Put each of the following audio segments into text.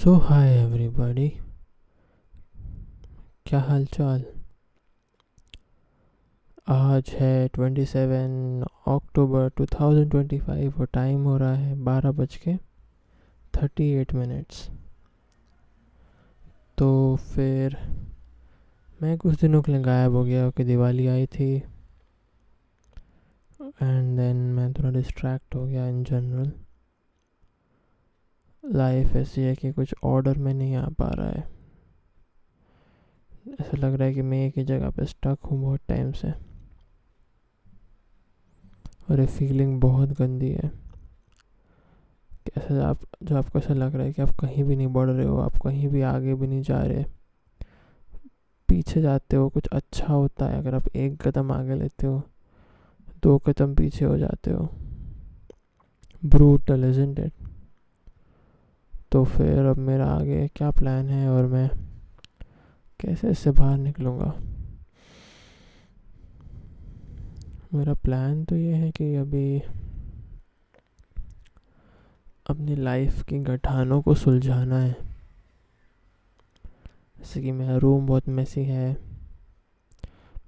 सो hi everybody, क्या हाल चाल। आज है 27 अक्टूबर 2025 और टाइम हो रहा है 12:38। तो फिर मैं कुछ दिनों के लिए गायब हो गया कि दिवाली आई थी एंड देन मैं थोड़ा डिस्ट्रैक्ट हो गया। इन जनरल लाइफ ऐसी है कि कुछ ऑर्डर में नहीं आ पा रहा है। ऐसा लग रहा है कि मैं एक ही जगह पे स्टक हूँ बहुत टाइम से और ये फीलिंग बहुत गंदी है। कैसे आपको ऐसा लग रहा है कि आप कहीं भी नहीं बढ़ रहे हो, आप कहीं भी आगे भी नहीं जा रहे, पीछे जाते हो। कुछ अच्छा होता है अगर आप एक कदम आगे लेते हो, 2 कदम पीछे हो जाते हो। Brutal isn't it. तो फिर अब मेरा आगे क्या प्लान है और मैं कैसे इससे बाहर निकलूँगा। मेरा प्लान तो ये है कि अभी अपनी लाइफ की गठानों को सुलझाना है। जैसे कि मेरा रूम बहुत मेसी है,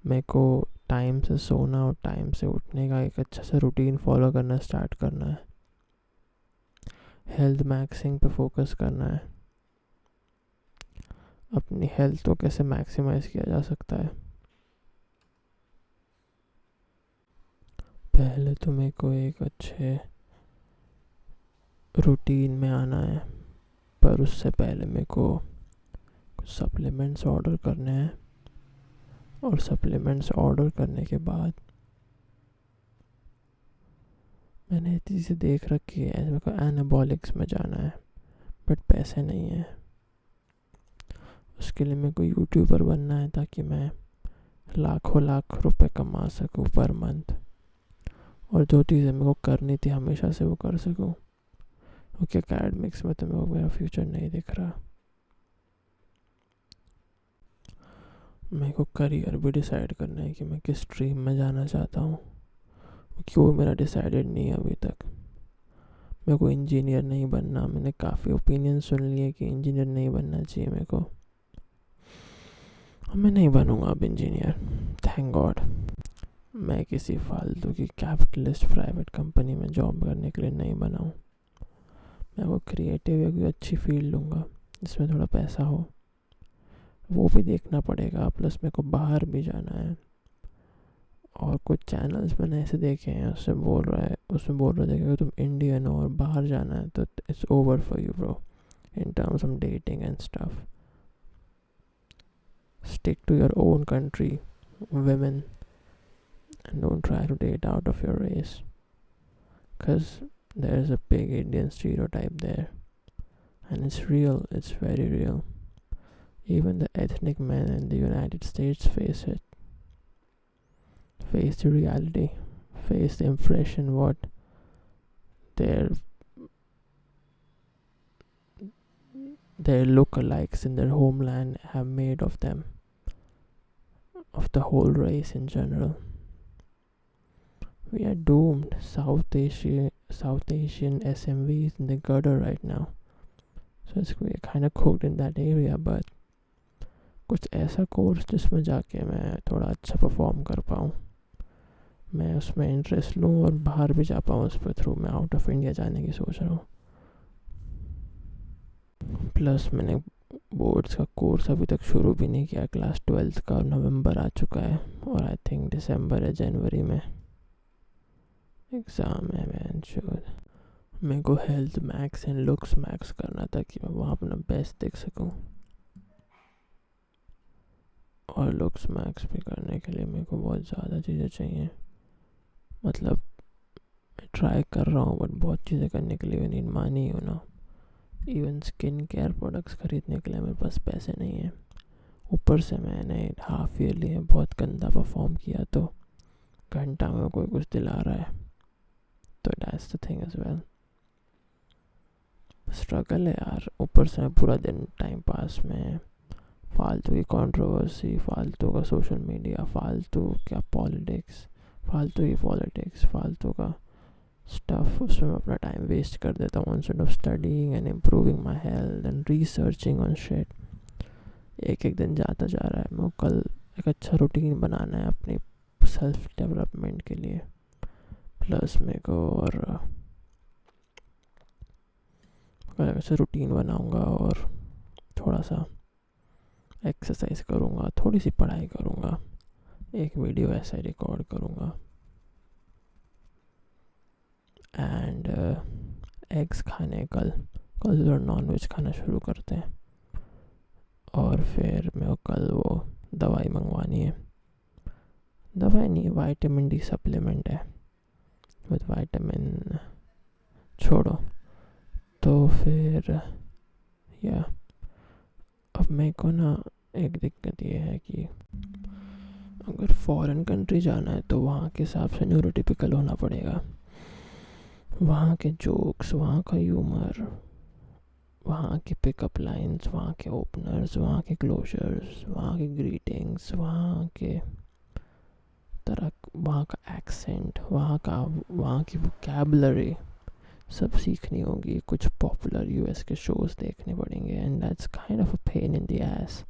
मेरे को टाइम से सोना और टाइम से उठने का एक अच्छा सा रूटीन फॉलो करना स्टार्ट करना है। हेल्थ मैक्सिंग पे फोकस करना है। अपनी हेल्थ को कैसे मैक्सिमाइज किया जा सकता है। पहले तो मेरे को एक अच्छे रूटीन में आना है, पर उससे पहले मेरे को कुछ सप्लीमेंट्स ऑर्डर करने हैं और सप्लीमेंट्स ऑर्डर करने के बाद मैंने चीज़ें देख रखी है। मेरे को एनाबॉलिक्स में जाना है बट पैसे नहीं है। उसके लिए मेरे को यूट्यूबर बनना है ताकि मैं लाखों लाख रुपए कमा सकूं पर मंथ, और जो चीज़ें मेरे को करनी थी हमेशा से वो कर सकूं। क्योंकि एकेडमिक्स में तो मेरे को मेरा फ्यूचर नहीं दिख रहा। मेरे को करियर भी डिसाइड करना है कि मैं किस स्ट्रीम में जाना चाहता हूँ, क्योंकि वो मेरा डिसाइडेड नहीं है अभी तक। मेरे को इंजीनियर नहीं बनना। मैंने काफ़ी ओपिनियन सुन लिए कि इंजीनियर नहीं बनना चाहिए मेरे को। मैं नहीं बनूँगा अब इंजीनियर, थैंक गॉड। मैं किसी फालतू की कैपिटलिस्ट प्राइवेट कंपनी में जॉब करने के लिए नहीं बना हूँ। मैं वो क्रिएटिव या कोई अच्छी फील्ड लूँगा जिसमें थोड़ा पैसा हो, वो भी देखना पड़ेगा। प्लस मेरे को बाहर भी जाना है। और कुछ चैनल्स मैंने ऐसे देखे हैं, उसमें बोल रहे थे कि अगर तुम इंडियन हो और बाहर जाना है तो it's over for you bro in terms of dating and stuff. Stick to your own country women and don't try to date out of your race, because there's a big Indian stereotype there and it's real. It's very real. Even the ethnic men in the United States face the reality, face the impression what their lookalikes in their homeland have made of them, of the whole race in general. We are doomed. South Asian SMVs in the gutter right now. So we're kind of cooked in that area, but कुछ ऐसा course जिसमें जाके मैं थोड़ा अच्छा perform कर पाऊँ, मैं उसमें इंटरेस्ट लूँ और बाहर भी जा पाऊँ उस पर थ्रू। मैं आउट ऑफ इंडिया जाने की सोच रहा हूँ। प्लस मैंने बोर्ड्स का कोर्स अभी तक शुरू भी नहीं किया। क्लास 12th का नवंबर आ चुका है और आई थिंक दिसंबर या जनवरी में एग्ज़ाम है। मेरे को health max and looks max करना था कि मैं वहाँ अपना बेस्ट देख सकूँ। और लुक्स मैक्स भी करने के लिए मेरे को बहुत ज़्यादा चीज़ें चाहिए। मतलब मैं ट्राई कर रहा हूँ बट बहुत चीज़ें करने के लिए भी need money, you know. Even skin care products खरीदने के लिए मेरे पास पैसे नहीं है। ऊपर से मैंने हाफ ईयरली में बहुत गंदा परफॉर्म किया, तो घंटा में कोई कुछ दिला रहा है, तो that's the thing as well. Struggle है यार। ऊपर से मैं पूरा दिन टाइम पास में फालतू की कंट्रोवर्सी, फालतू का सोशल मीडिया, फालतू क्या पॉलिटिक्स, फालतू की पॉलिटिक्स, फालतू का स्टफ, उसमें मैं अपना टाइम वेस्ट कर देता हूँ instead of studying and improving my health and researching on shit. एक एक दिन जाता जा रहा है. मैं कल एक अच्छा रूटीन बनाना है अपनी सेल्फ डेवलपमेंट के लिए. प्लस मेरे को और कल एक अच्छा रूटीन बनाऊँगा और थोड़ा सा एक्सरसाइज करूँगा, थोड़ी सी पढ़ाई करूँगा, एक वीडियो ऐसा रिकॉर्ड करूँगा एंड एग्स खाने कल और नॉन वेज खाना शुरू करते हैं. और फिर मेरे को कल वो दवाई मंगवानी है. दवाई नहीं, विटामिन डी सप्लीमेंट है विद विटामिन. छोड़ो. तो फिर या अब मेरे को ना एक दिक्कत ये है कि अगर फॉरेन कंट्री जाना है तो वहाँ के हिसाब से न्यूरोटिपिकल होना पड़ेगा. वहाँ के जोक्स, वहाँ का ह्यूमर, वहाँ के पिकअप लाइन्स, वहाँ के ओपनर्स, वहाँ के क्लोजर्स, वहाँ के ग्रीटिंग्स, वहाँ के तरह, वहाँ का एक्सेंट, वहाँ की वोकैबुलरी सब सीखनी होगी. कुछ पॉपुलर यूएस के शोज़ देखने पड़ेंगे and that's kind of a pain in the S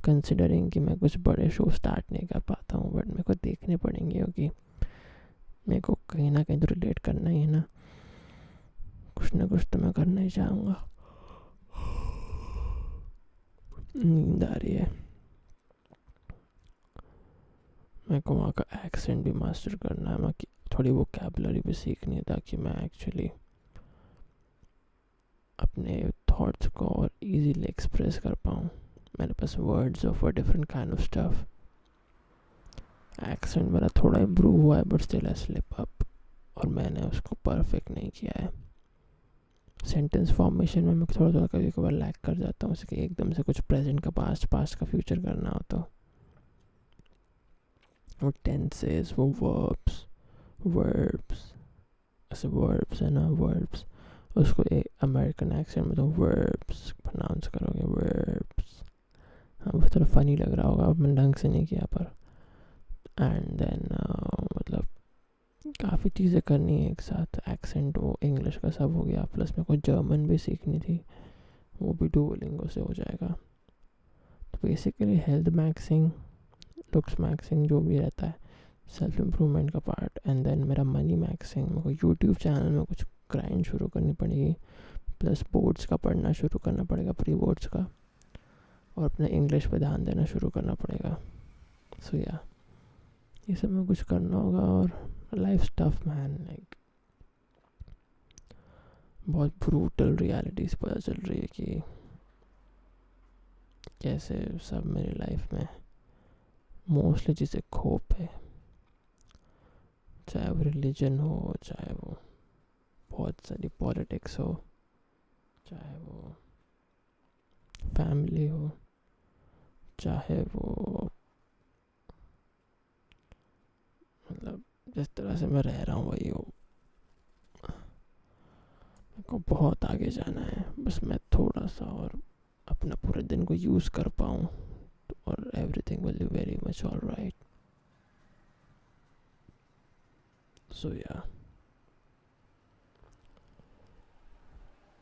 considering कि मैं कुछ बड़े शो स्टार्ट नहीं कर पाता हूँ. बट मेरे को देखने पड़ेंगे क्योंकि मेरे को कहीं ना कहीं तो रिलेट करना ही है ना. कुछ ना कुछ तो मैं करना ही चाहूँगा. नींद आ रही है. मेरे को वहाँ का एक्सेंट भी मास्टर करना है. मैं थोड़ी वोकैबुलरी भी सीखनी है ताकि मैं एक्चुअली अपने थॉट्स को और इजीली एक्सप्रेस कर पाऊँ. मेरे पास words of a different kind of stuff. Accent मेरा थोड़ा इम्प्रूव हुआ है but still I slip up और मैंने उसको परफेक्ट नहीं किया है. सेंटेंस फॉर्मेशन में मैं थोड़ा थोड़ा कभी कभार लैक कर जाता हूँ. उसके एकदम से कुछ प्रेजेंट का पास्ट, पास्ट का फ्यूचर करना हो तो वो टेंसेस, वो वर्ब्स ऐसे वर्ब्स है ना, वर्ब्स उसको एक अमेरिकन एक्सेंट में तो वर्ब्स प्रोनाउंस करोगे, वर्ब्स. हाँ, वो थोड़ा फनी लग रहा होगा, अब मैंने ढंग से नहीं किया पर. एंड देन मतलब काफ़ी चीज़ें करनी है एक साथ. एक्सेंट वो इंग्लिश का सब हो गया, प्लस मेरे को जर्मन भी सीखनी थी, वो भी डुओलिंगो से हो जाएगा. तो basically health maxing, looks maxing जो भी रहता है, सेल्फ इम्प्रूवमेंट का पार्ट. एंड देन मेरा मनी मैक्सिंग. मेरे को यूट्यूब चैनल में कुछ ग्राइंड शुरू करनी पड़ेगी, प्लस बोर्ड्स का पढ़ना शुरू करना पड़ेगा, प्री बोर्ड्स का, और अपने इंग्लिश पे ध्यान देना शुरू करना पड़ेगा. सो या ये सब में कुछ करना होगा. और लाइफ स्टफ मैन, लाइक बहुत ब्रूटल रियलिटीज़ पता चल रही है कि कैसे सब मेरी लाइफ में मोस्टली चीज़ें खोप है. चाहे वो रिलीजन हो, चाहे वो बहुत सारी पॉलिटिक्स हो, चाहे वो फैमिली हो, चाहे वो मतलब जिस तरह से मैं रह रहा हूँ वही हो. मेरे को बहुत आगे जाना है. बस मैं थोड़ा सा और अपना पूरे दिन को यूज़ कर पाऊँ और everything will be very much all right. So yeah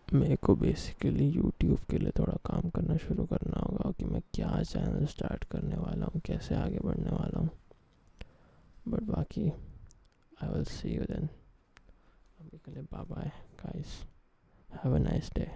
मेरे को बेसिकली यूट्यूब के लिए थोड़ा काम करना शुरू करना होगा कि मैं क्या चैनल स्टार्ट करने वाला हूँ, कैसे आगे बढ़ने वाला हूँ. बट बाकी I will see you then. अभी के लिए bye bye guys, have a nice day.